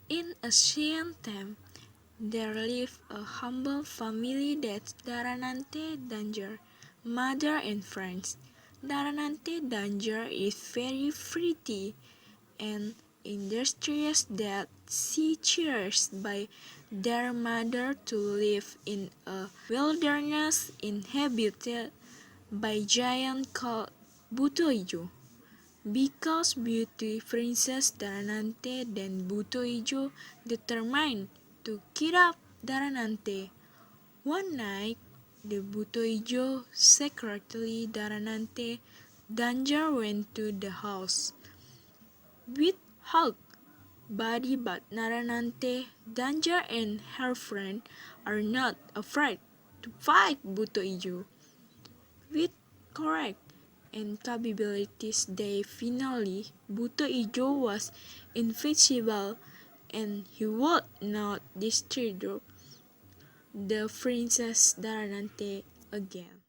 In ancient time, there lived a humble family that Daranante Danger, mother and friends. Daranante Danger is very pretty and industrious that she cheers by their mother to live in a wilderness inhabited by giant called Buto. Because Beauty Princess Daranante dan Buto Ijo determined to kidnap Daranante. One night, the Buto Ijo secretly Daranante Danger went to the house. With Hulk, Buddy but Daranante, Danger and her friend are not afraid to fight Buto Ijo. With correct and capabilities they finally, Buto Ijo was invincible and he would not disturb the Princess Daranante again.